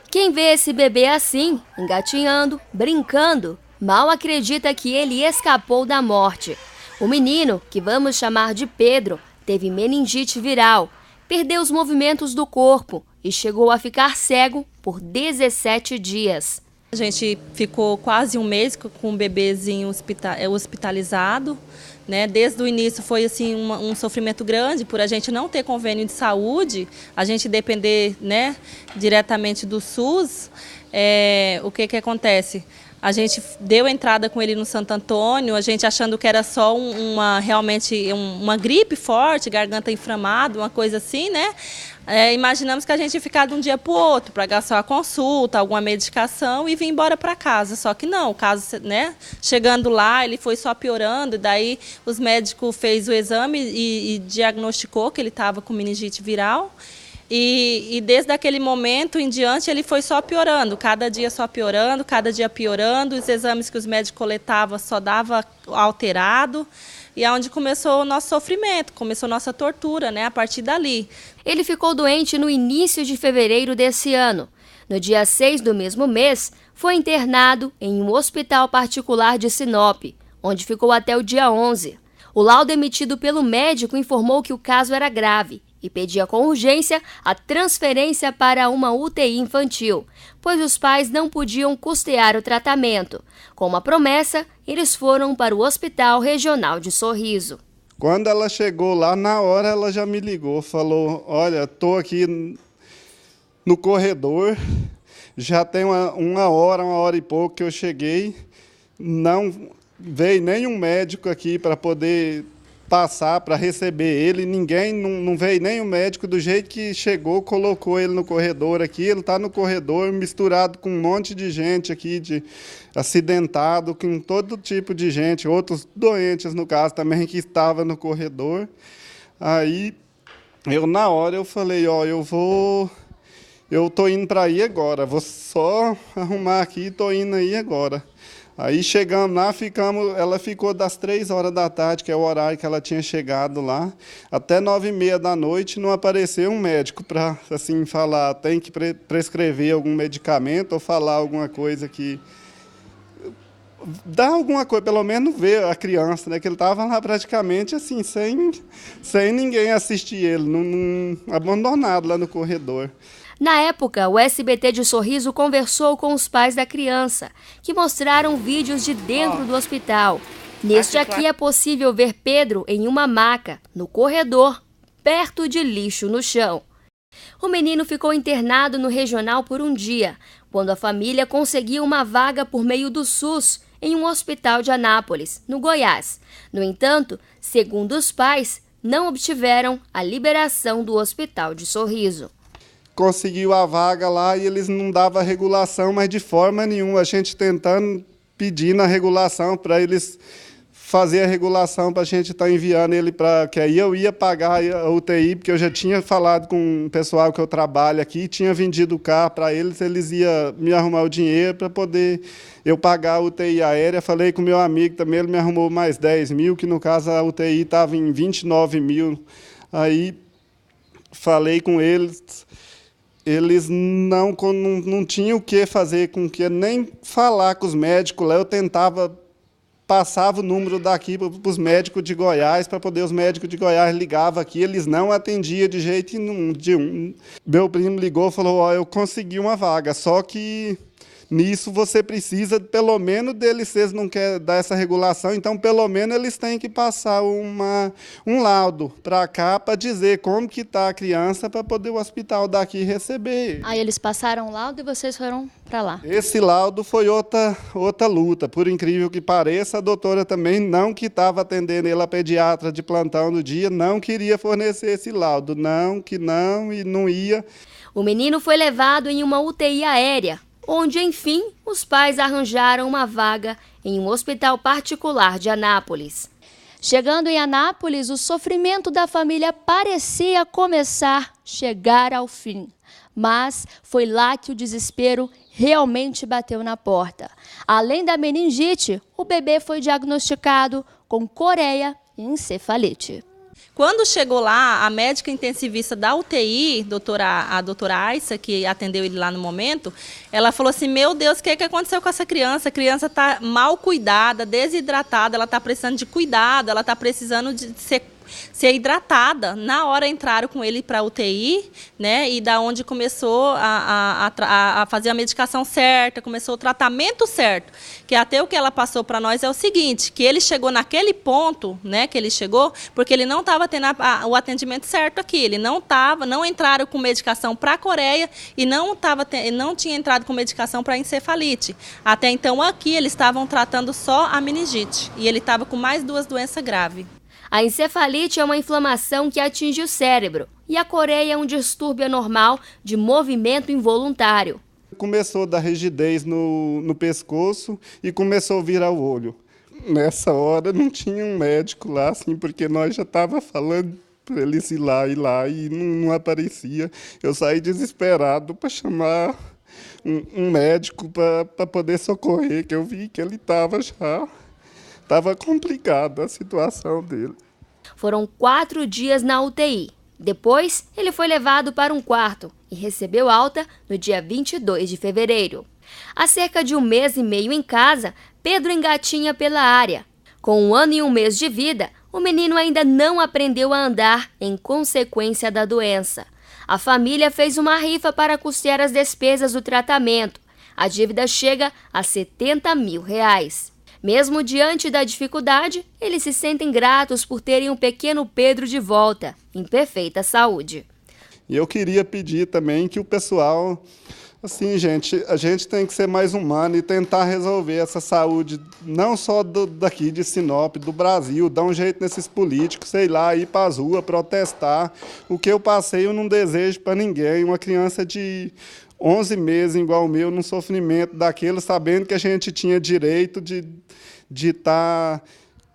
Quem vê esse bebê assim, engatinhando, brincando, mal acredita que ele escapou da morte. O menino, que vamos chamar de Pedro, teve meningite viral, perdeu os movimentos do corpo e chegou a ficar cego por 17 dias. A gente ficou quase um mês com o bebezinho hospitalizado, né? Desde o início foi assim um sofrimento grande por a gente não ter convênio de saúde, a gente depender, né, diretamente do SUS. O que acontece? A gente deu entrada com ele no Santo Antônio, a gente achando que era só realmente uma gripe forte, garganta inflamada, uma coisa assim, né? Imaginamos que a gente ia ficar de um dia para o outro para gastar a consulta, alguma medicação e vir embora para casa. Só que não, o caso, né? Chegando lá, ele foi só piorando, daí os médicos fez o exame e diagnosticou que ele estava com meningite viral. E desde aquele momento em diante ele foi só piorando, cada dia só piorando, cada dia piorando, os exames que os médicos coletavam só dava alterado, e é onde começou o nosso sofrimento, começou a nossa tortura, né, a partir dali. Ele ficou doente no início de fevereiro desse ano. No dia 6 do mesmo mês, foi internado em um hospital particular de Sinop, onde ficou até o dia 11. O laudo emitido pelo médico informou que o caso era grave e pedia com urgência a transferência para uma UTI infantil, pois os pais não podiam custear o tratamento. Com uma promessa, eles foram para o Hospital Regional de Sorriso. Quando ela chegou lá, na hora ela já me ligou, falou: olha, estou aqui no corredor, já tem uma hora e pouco que eu cheguei, não veio nenhum médico aqui para poder passar para receber ele, ninguém, não veio nem o médico, do jeito que chegou, colocou ele no corredor aqui, ele está no corredor misturado com um monte de gente aqui, de acidentado, com todo tipo de gente, outros doentes no caso também que estava no corredor. Aí, na hora eu falei, ó, eu estou indo para aí agora, vou só arrumar aqui e estou indo aí agora. Aí chegamos lá, ela ficou das 3 horas da tarde, que é o horário que ela tinha chegado lá, até 9h30 da noite, não apareceu um médico para assim, falar, tem que prescrever algum medicamento ou falar alguma coisa que dá alguma coisa, pelo menos ver a criança, né, que ele estava lá praticamente assim, sem ninguém assistir ele, abandonado lá no corredor. Na época, o SBT de Sorriso conversou com os pais da criança, que mostraram vídeos de dentro do hospital. Neste aqui é possível ver Pedro em uma maca, no corredor, perto de lixo no chão. O menino ficou internado no regional por um dia, quando a família conseguiu uma vaga por meio do SUS em um hospital de Anápolis, no Goiás. No entanto, segundo os pais, não obtiveram a liberação do Hospital de Sorriso. Conseguiu a vaga lá e eles não davam a regulação, mas de forma nenhuma, a gente tentando pedir na regulação para eles fazer a regulação para a gente estar enviando ele para... que aí eu ia pagar a UTI, porque eu já tinha falado com o pessoal que eu trabalho aqui, tinha vendido o carro para eles iam me arrumar o dinheiro para poder eu pagar a UTI aérea. Falei com o meu amigo também, ele me arrumou mais 10 mil, que no caso a UTI estava em 29 mil. Aí falei com eles... Eles não tinham o que fazer com que nem falar com os médicos lá. Eu passava o número daqui para os médicos de Goiás, para poder os médicos de Goiás ligavam aqui, eles não atendiam de jeito nenhum. Meu primo ligou e falou, ó, eu consegui uma vaga, só que nisso você precisa, pelo menos deles, se eles não querem dar essa regulação, então pelo menos eles têm que passar um laudo para cá para dizer como que está a criança para poder o hospital daqui receber. Aí eles passaram o laudo e vocês foram para lá? Esse laudo foi outra luta, por incrível que pareça, a doutora também não que estava atendendo ele, a pediatra de plantão no dia, não queria fornecer esse laudo, não e não ia. O menino foi levado em uma UTI aérea, onde, enfim, os pais arranjaram uma vaga em um hospital particular de Anápolis. Chegando em Anápolis, o sofrimento da família parecia chegar ao fim. Mas foi lá que o desespero realmente bateu na porta. Além da meningite, o bebê foi diagnosticado com coreia e encefalite. Quando chegou lá, a médica intensivista da UTI, a doutora Aissa, que atendeu ele lá no momento, ela falou assim, meu Deus, o que aconteceu com essa criança? A criança está mal cuidada, desidratada, ela está precisando de cuidado, ela está precisando de ser hidratada. Na hora entraram com ele para a UTI, né? E da onde começou a fazer a medicação certa, começou o tratamento certo. Que até o que ela passou para nós é o seguinte, que ele chegou naquele ponto, né? Que ele chegou, porque ele não estava tendo o atendimento certo aqui. Ele não entraram com medicação para a Coreia e não tinha entrado com medicação para encefalite. Até então aqui eles estavam tratando só a meningite e ele estava com mais 2 doenças graves. A encefalite é uma inflamação que atinge o cérebro e a coreia é um distúrbio anormal de movimento involuntário. Começou a dar rigidez no pescoço e começou a virar o olho. Nessa hora não tinha um médico lá, assim, porque nós já estava falando para eles ir lá e não aparecia. Eu saí desesperado para chamar um médico para poder socorrer, que eu vi que ele estava complicada a situação dele. Foram 4 dias na UTI. Depois, ele foi levado para um quarto e recebeu alta no dia 22 de fevereiro. Há cerca de 1 mês e meio em casa, Pedro engatinha pela área. Com 1 ano e 1 mês de vida, o menino ainda não aprendeu a andar em consequência da doença. A família fez uma rifa para custear as despesas do tratamento. A dívida chega a R$70 mil. Mesmo diante da dificuldade, eles se sentem gratos por terem o pequeno Pedro de volta, em perfeita saúde. E eu queria pedir também que o pessoal, assim, a gente tem que ser mais humano e tentar resolver essa saúde, não só daqui de Sinop, do Brasil, dar um jeito nesses políticos, sei lá, ir para as ruas, protestar. O que eu passei eu não desejo para ninguém. Uma criança de 11 meses, igual o meu, num sofrimento daquele, sabendo que a gente tinha direito de estar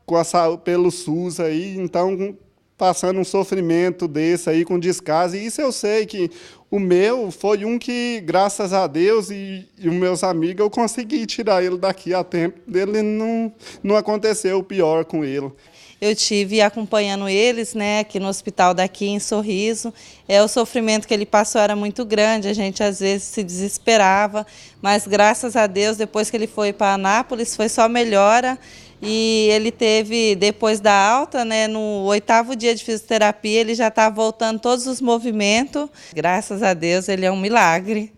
com a saúde pelo SUS aí, então passando um sofrimento desse aí com descaso. E isso eu sei que o meu foi um que, graças a Deus e os meus amigos, eu consegui tirar ele daqui a tempo. Dele não aconteceu o pior com ele. Eu tive acompanhando eles, né, aqui no hospital daqui em Sorriso. O sofrimento que ele passou era muito grande, a gente às vezes se desesperava, mas graças a Deus, depois que ele foi para Anápolis, foi só melhora. E ele teve, depois da alta, né, no 8º dia de fisioterapia, ele já está voltando todos os movimentos. Graças a Deus, ele é um milagre.